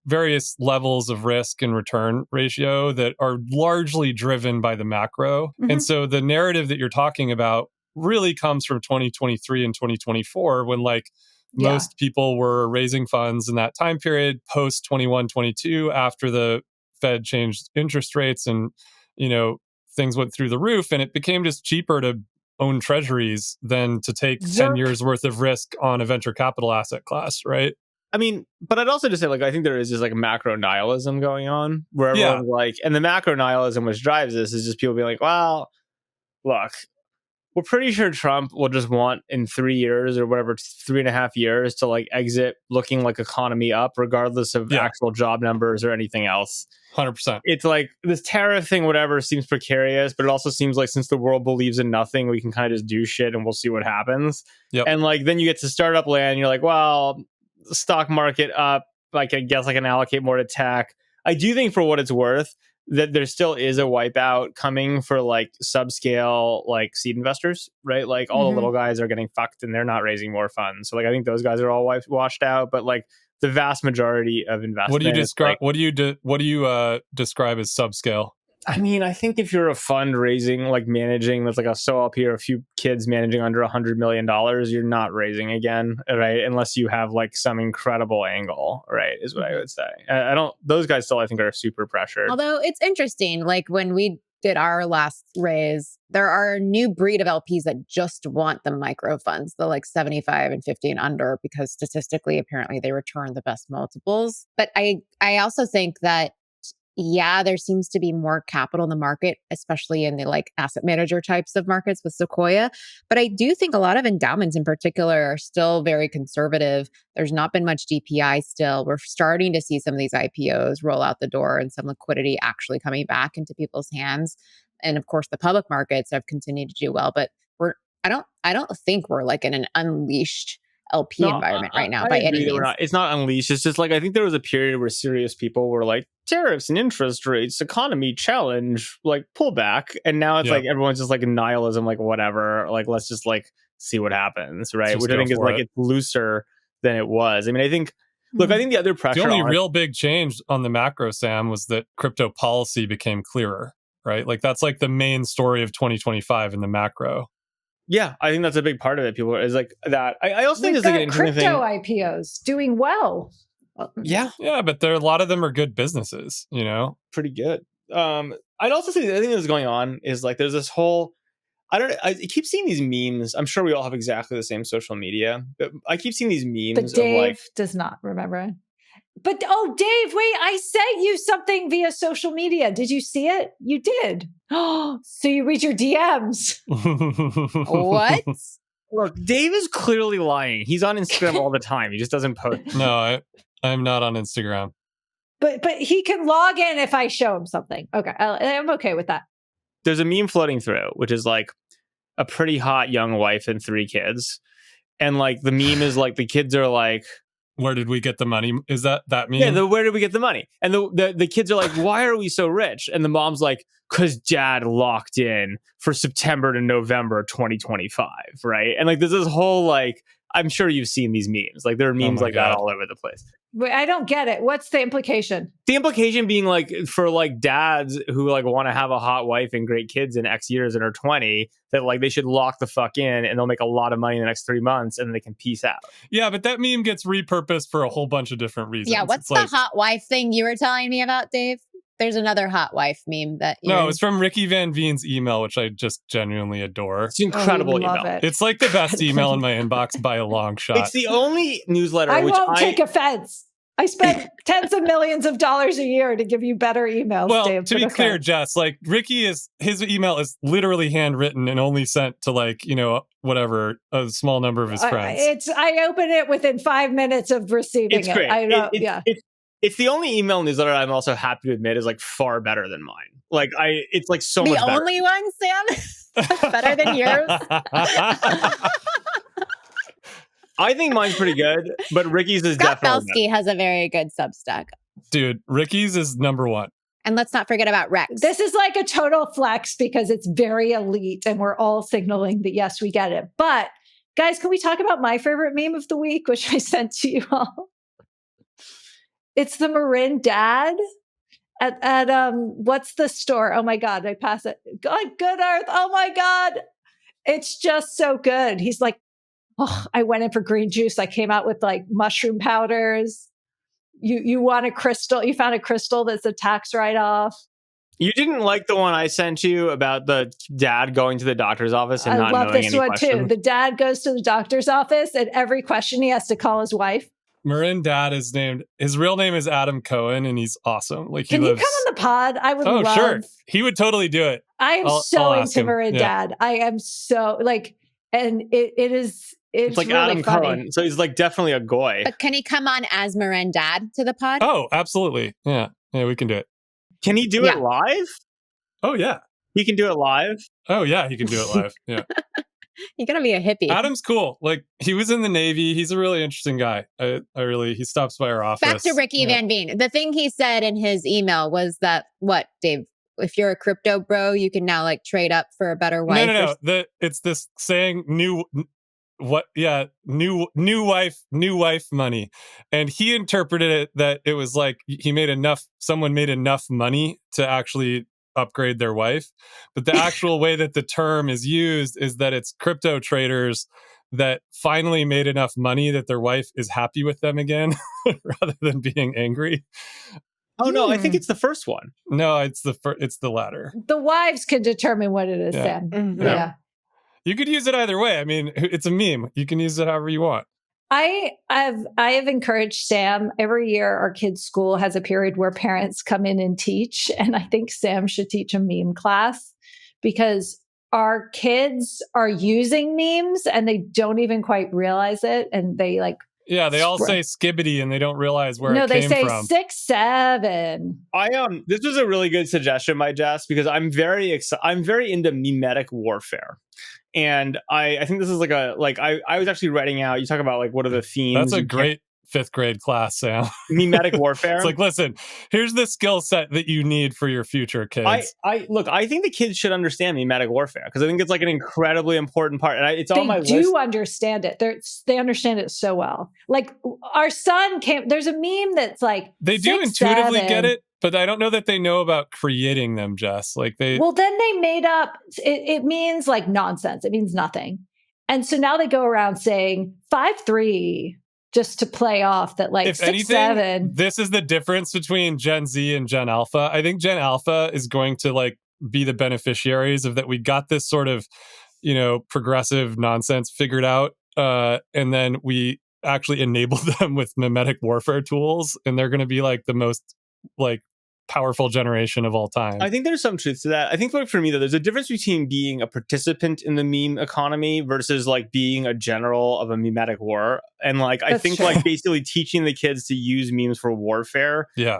levels of risk and return ratio that are largely driven by the macro. Mm-hmm. And so the narrative that you're talking about really comes from 2023 and 2024 when like most people were raising funds in that time period post 21, 22 after the Fed changed interest rates and, things went through the roof and it became just cheaper to own treasuries than to take 10 years worth of risk on a venture capital asset class, right? I mean, but I'd also just say, like, I think there is just like macro nihilism going on where everyone's like, and the macro nihilism which drives this is just people being like, well, look, we're pretty sure Trump will just want in 3 years or whatever, 3.5 years to like exit looking like economy up, regardless of actual job numbers or anything else. 100%. It's like this tariff thing, whatever, seems precarious, but it also seems like since the world believes in nothing, we can kind of just do shit and we'll see what happens. Yep. And like then you get to startup land, you're like, well, the stock market up, like I guess I can allocate more to tech. I do think for what it's worth, that there still is a wipeout coming for like subscale like seed investors, right? Like all the little guys are getting fucked and they're not raising more funds. So like I think those guys are all washed out, but like the vast majority of investment. What do you describe? What do you describe as subscale? I mean, I think if you're a fund raising, like managing, that's like a SoLP or a few kids managing under $100 million, you're not raising again, right? Unless you have like some incredible angle, right? Is what I would say. Those guys still, I think, are super pressured. Although it's interesting, like when we did our last raise, there are a new breed of LPs that just want the micro funds, the like 75 and 50 and under, because statistically, apparently they return the best multiples. But I also think that there seems to be more capital in the market, especially in the like asset manager types of markets with Sequoia. But I do think a lot of endowments in particular are still very conservative. There's not been much DPI still. We're starting to see some of these IPOs roll out the door and some liquidity actually coming back into people's hands. And of course, the public markets have continued to do well, but I don't think we're like in an unleashed LP environment right now by any means. It's not unleashed. It's just like, I think there was a period where serious people were like, tariffs and interest rates, economy challenge, like pull back. And now it's like, everyone's just like nihilism, like whatever, like, let's just like see what happens. Right. Which I think is like, it's looser than it was. I mean, I think the other pressure. The only real big change on the macro, Sam, was that crypto policy became clearer, right? Like that's like the main story of 2025 in the macro. Yeah, I think that's a big part of it. People is like that. I also think there's like an interesting crypto IPOs doing well. Yeah, but a lot of them are good businesses. Pretty good. I'd also say the other thing that's going on is like there's this whole. I keep seeing these memes. I'm sure we all have exactly the same social media, but I keep seeing these memes. But Dave of like, does not remember. But Dave, wait! I sent you something via social media. Did you see it? You did. Oh, so you read your DMs. What? Look, Dave is clearly lying. He's on Instagram all the time. He just doesn't post. No, I'm not on Instagram. But he can log in if I show him something. Okay, I'm okay with that. There's a meme floating through, which is like a pretty hot young wife and 3 kids, and like the meme is like the kids are like, where did we get the money? Is that meme? Yeah, where did we get the money? And the kids are like, why are we so rich? And the mom's like, because dad locked in for September to November 2025, right? And like there's this whole like I'm sure you've seen these memes. Like there are memes like that all over the place. Wait, I don't get it. What's the implication? The implication being like for like dads who like want to have a hot wife and great kids in X years and are 20, that like they should lock the fuck in and they'll make a lot of money in the next 3 months and then they can peace out. Yeah, but that meme gets repurposed for a whole bunch of different reasons. Yeah, what's the hot wife thing you were telling me about, Dave? There's another hot wife meme that No, it's from Ricky Van Veen's email, which I just genuinely adore. It's an incredible email. It's like the best email in my inbox by a long shot. It's the only newsletter I won't take offense. I spend tens of millions of dollars a year to give you better emails, well, Dave. To be clear, Jess, like his email is literally handwritten and only sent to like, you know, whatever, a small number of his friends. I open it within 5 minutes of receiving it's great. It's the only email newsletter I'm also happy to admit is like far better than mine. Like it's like so much better. The only one, Sam? Better than yours? I think mine's pretty good, but Ricky's is Scott definitely Belsky has a very good Substack. Dude, Ricky's is number one. And let's not forget about Rex. This is like a total flex because it's very elite and we're all signaling that, yes, we get it. But guys, can we talk about my favorite meme of the week, which I sent to you all? It's the Marin dad at what's the store? Oh my God, I pass it. God, Good Earth. Oh my God. It's just so good. He's like, oh, I went in for green juice. I came out with like mushroom powders. You want a crystal? You found a crystal that's a tax write-off. You didn't like the one I sent you about the dad going to the doctor's office and not knowing any questions? I love this one too. The dad goes to the doctor's office and every question he has to call his wife. Marin dad is named, his real name is Adam Cohen and he's awesome. Like Can you come on the pod? I would love. Sure. He would totally do it. I am so into Marin dad. I am so like, and it's like really Adam funny. Cohen. So he's like definitely a goy. But can he come on as Marin dad to the pod? Oh, absolutely. Yeah. Yeah, we can do it. Can he do it live? Oh, yeah. He can do it live? Oh, yeah. He can do it live. Yeah. You're going to be a hippie. Adam's cool. Like, he was in the Navy. He's a really interesting guy. He stops by our office. Back to Ricky Van Veen. The thing he said in his email was that, what, Dave? If you're a crypto bro, you can now like trade up for a better wife. No. It's this saying new wife money. And he interpreted it that it was like someone made enough money to actually upgrade their wife. But the actual way that the term is used is that it's crypto traders that finally made enough money that their wife is happy with them again rather than being angry. Oh no, I think it's the first one. No, it's the latter. The wives can determine what it is, Sam. Mm-hmm. Yeah. You could use it either way. I mean, it's a meme. You can use it however you want. I have encouraged Sam. Every year our kids' school has a period where parents come in and teach. And I think Sam should teach a meme class because our kids are using memes and they don't even quite realize it. And they like, yeah, they all say skibbity and they don't realize where it came from. No, they say 6, 7. This was a really good suggestion by Jess because I'm very into memetic warfare. And I think this is I was actually writing out, you talk about like what are the themes. That's a great 5th grade class, Sam. Memetic warfare. It's like, listen, here's the skill set that you need for your future kids. I think the kids should understand memetic warfare because I think it's like an incredibly important part. And it's on my list. They do understand it. They understand it so well. Like our son there's a meme that's like they 6, do intuitively 7. get it, but I don't know that they know about creating them, Jess. Like well, then they made up. It means like nonsense. It means nothing. And so now they go around saying 5, 3. Just to play off that, like, if 6, anything, 7. This is the difference between Gen Z and Gen Alpha. I think Gen Alpha is going to like be the beneficiaries of that. We got this sort of, progressive nonsense figured out, and then we actually enable them with memetic warfare tools, and they're going to be like the most like powerful generation of all time. I think there's some truth to that. I think for me, though, there's a difference between being a participant in the meme economy versus like being a general of a memetic war. And like, I think like basically teaching the kids to use memes for warfare. Yeah.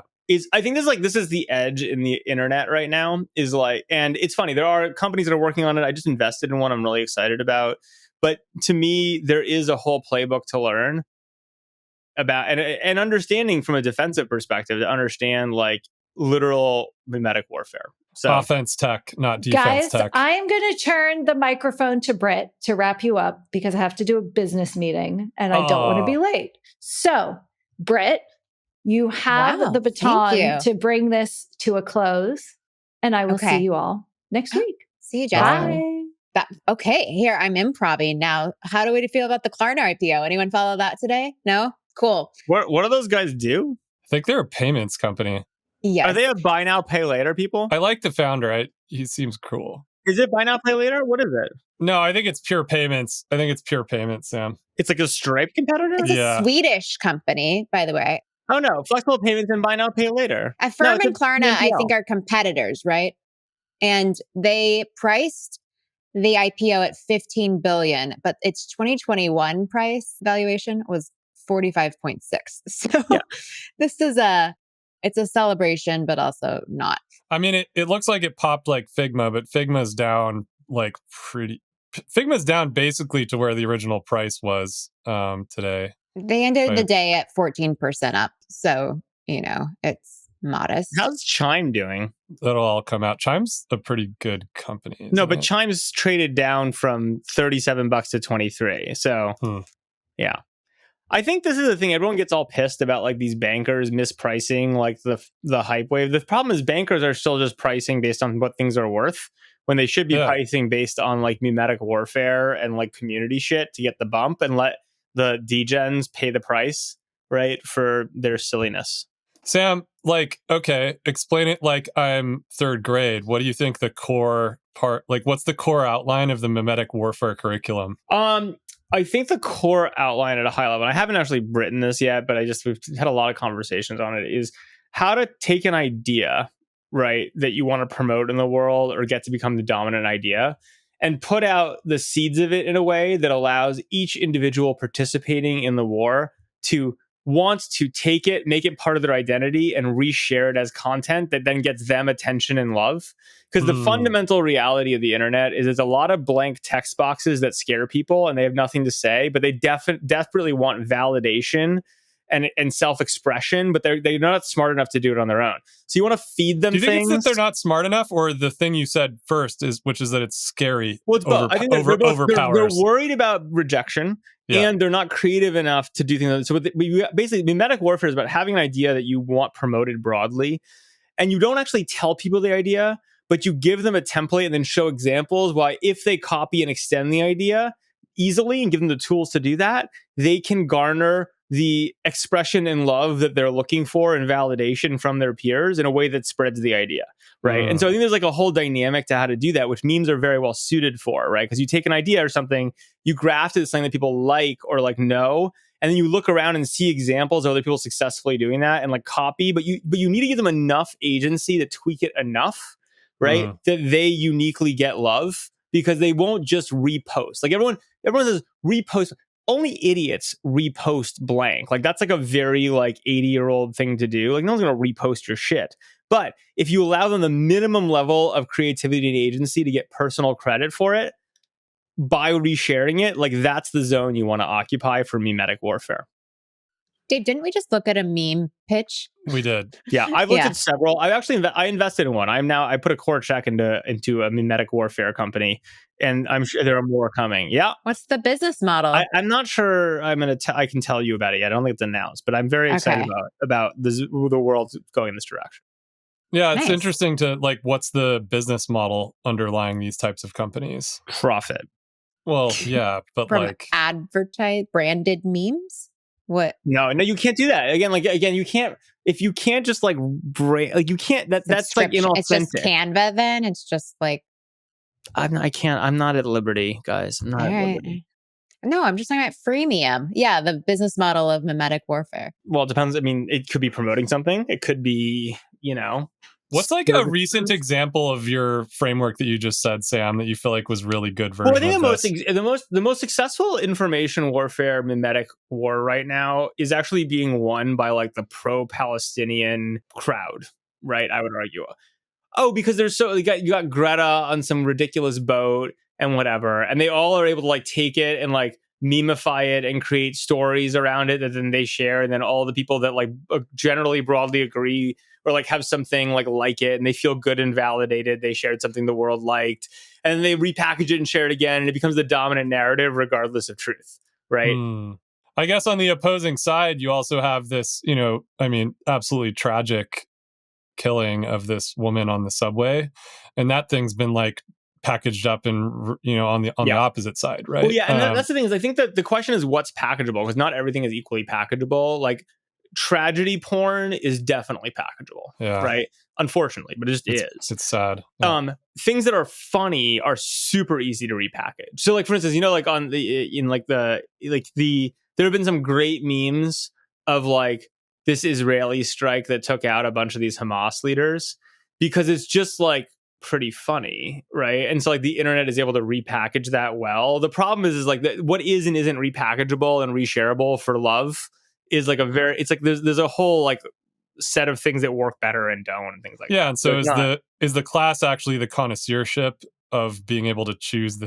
I think this is the edge in the internet right now is like, and it's funny. There are companies that are working on it. I just invested in one I'm really excited about. But to me, there is a whole playbook to learn about and understanding from a defensive perspective to understand like, literal mimetic warfare. So offense tech, not defense Guys, tech. I am going to turn the microphone to Britt to wrap you up because I have to do a business meeting and I don't want to be late. So, Britt, you have Wow, the thank baton you. to bring this to a close, and I will Okay. see you all next week. See you, Jessica. Bye. Okay, here, I'm improving now. How do we feel about the Klarna IPO? Anyone follow that today? No? Cool. what do those guys do? I think they're a payments company. Yes. Are they a buy now, pay later people? I like the founder. He seems cool. Is it buy now, pay later? What is it? No, I think it's pure payments. Sam. It's like a Stripe competitor? It's a Swedish company, by the way. Oh no, flexible payments and buy now, pay later. Affirm it's and Klarna, I BNPL. think, are competitors, right? And they priced the IPO at 15 billion, but its 2021 price valuation was 45.6. So this is it's a celebration, but also not. I mean, it looks like it popped like Figma, but Figma's down like Figma's down basically to where the original price was today. They ended the day at 14% up. So, it's modest. How's Chime doing? That'll all come out. Chime's a pretty good company. No, but Chime's traded down from $37 to 23. So, yeah. I think this is the thing. Everyone gets all pissed about like these bankers mispricing like the hype wave. The problem is bankers are still just pricing based on what things are worth when they should be pricing based on like mimetic warfare and like community shit to get the bump and let the degens pay the price, right, for their silliness. Sam, like, okay, explain it like I'm third grade. What do you think the core part, like what's the core outline of the mimetic warfare curriculum? I think the core outline at a high level, I haven't actually written this yet, but we've had a lot of conversations on it, is how to take an idea, right, that you want to promote in the world or get to become the dominant idea and put out the seeds of it in a way that allows each individual participating in the war to want to take it, make it part of their identity and reshare it as content that then gets them attention and love. Because the fundamental reality of the internet is it's a lot of blank text boxes that scare people and they have nothing to say, but they desperately want validation and self-expression, but they're not smart enough to do it on their own. So you want to feed them things. Do you think it's that they're not smart enough, or the thing you said first which is that it's scary? Well, it's both. I think they're worried about rejection. Yeah. And they're not creative enough to do things. So basically, mimetic warfare is about having an idea that you want promoted broadly, and you don't actually tell people the idea, but you give them a template and then show examples why if they copy and extend the idea easily and give them the tools to do that, they can garner the expression and love that they're looking for and validation from their peers in a way that spreads the idea, right? And so I think there's like a whole dynamic to how to do that, which memes are very well suited for, right? Because you take an idea or something, you graft it to something that people like or like know, and then you look around and see examples of other people successfully doing that and like copy, but you need to give them enough agency to tweak it enough, right? That they uniquely get love, because they won't just repost. Like everyone says repost. Only idiots repost blank. Like that's like a very like 80-year-old thing to do. Like no one's going to repost your shit. But if you allow them the minimum level of creativity and agency to get personal credit for it by resharing it, like that's the zone you want to occupy for mimetic warfare. Dave, didn't we just look at a meme pitch? We did. Yeah, I've looked at several. I actually I invested in one. I put a core check into a mimetic warfare company, and I'm sure there are more coming. Yeah. What's the business model? I'm not sure. I can tell you about it yet. I don't think it's announced, but I'm very excited about the world going in this direction. Yeah, it's interesting to like, what's the business model underlying these types of companies? Profit. Well, yeah, but from like advertised branded memes. What? No, you can't do that. Again, you can't. If you can't just like you can't. That's like inauthentic. It's just Canva. Then it's just like I can't. I'm not at liberty, guys. I'm not at liberty. No, I'm just talking about freemium. Yeah, the business model of mimetic warfare. Well, it depends. I mean, it could be promoting something. It could be, What's like a recent example of your framework that you just said, Sam, that you feel like was really good version? Well, I think the most successful information warfare mimetic war right now is actually being won by like the pro-Palestinian crowd, right? I would argue. Oh, because you got Greta on some ridiculous boat and whatever, and they all are able to like take it and like memify it and create stories around it that then they share, and then all the people that like generally broadly agree or like have something like it, and they feel good and validated. They shared something the world liked, and then they repackage it and share it again, and it becomes the dominant narrative regardless of truth, right? I guess on the opposing side, you also have this, absolutely tragic killing of this woman on the subway, and that thing's been like packaged up and on the opposite side, right? Well, yeah, and that's the thing is, I think that the question is what's packageable, because not everything is equally packageable. Like tragedy porn is definitely packageable, right? Unfortunately, but it just is. It's sad. Things that are funny are super easy to repackage. So, like for instance, like on there have been some great memes of like this Israeli strike that took out a bunch of these Hamas leaders, because it's just like pretty funny, right? And so like the internet is able to repackage that well. The problem is like what is and isn't repackageable and reshareable for love is like it's like there's a whole like set of things that work better and don't, and things like that. And so is the class actually the connoisseurship of being able to choose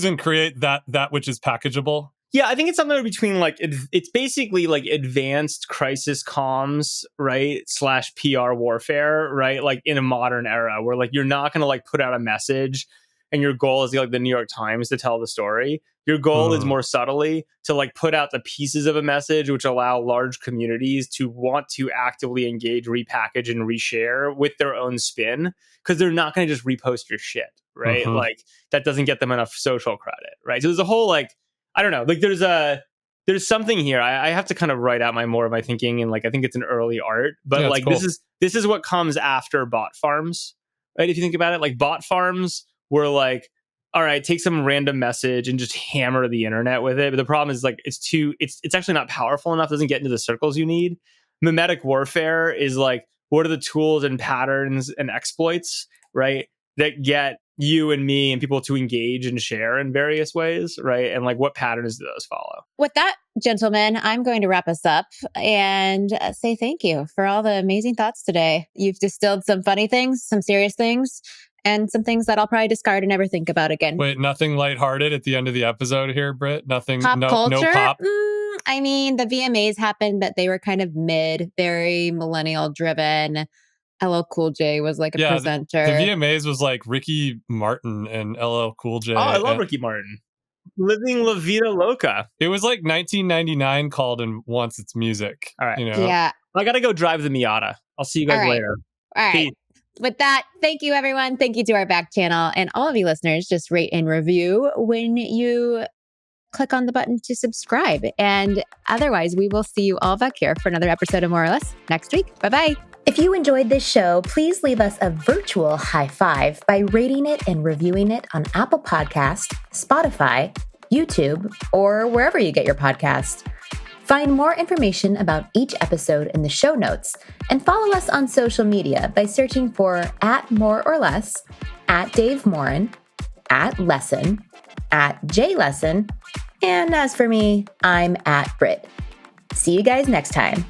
and create that which is packageable? Yeah, I think it's somewhere between like it's basically like advanced crisis comms, right? / PR warfare, right? Like in a modern era where like you're not going to like put out a message and your goal is like the New York Times to tell the story. Your goal is more subtly to like put out the pieces of a message which allow large communities to want to actively engage, repackage, and reshare with their own spin, because they're not going to just repost your shit, right? Like that doesn't get them enough social credit, right? So there's a whole like, I don't know, like there's something here. I have to kind of write out more of my thinking, and like I think it's an early art, but like cool. This is what comes after bot farms, right? If you think about it, like bot farms were like, all right, take some random message and just hammer the internet with it. But the problem is like it's actually not powerful enough. It doesn't get into the circles you need. Mimetic warfare is like, what are the tools and patterns and exploits, right, that get you and me and people to engage and share in various ways, right? And like what patterns do those follow? With that, gentlemen, I'm going to wrap us up and say thank you for all the amazing thoughts today. You've distilled some funny things, some serious things, and some things that I'll probably discard and never think about again. Wait, nothing lighthearted at the end of the episode here, Britt? Nothing, pop culture? No pop? I mean, the VMAs happened, but they were kind of mid, very millennial driven. LL Cool J was like a presenter. The VMAs was like Ricky Martin and LL Cool J. Oh, I love Ricky Martin. Living La Vida Loca. It was like 1999 called and wants its music. All right. Yeah. I got to go drive the Miata. I'll see you guys later. All right. Peace. With that, thank you, everyone. Thank you to our back channel. And all of you listeners, just rate and review when you click on the button to subscribe. And otherwise, we will see you all back here for another episode of More or Less next week. Bye-bye. If you enjoyed this show, please leave us a virtual high five by rating it and reviewing it on Apple Podcasts, Spotify, YouTube, or wherever you get your podcasts. Find more information about each episode in the show notes, and follow us on social media by searching for @MoreOrLess, @DaveMorin, @Lesson, @JLesson, and as for me, I'm @Brit. See you guys next time.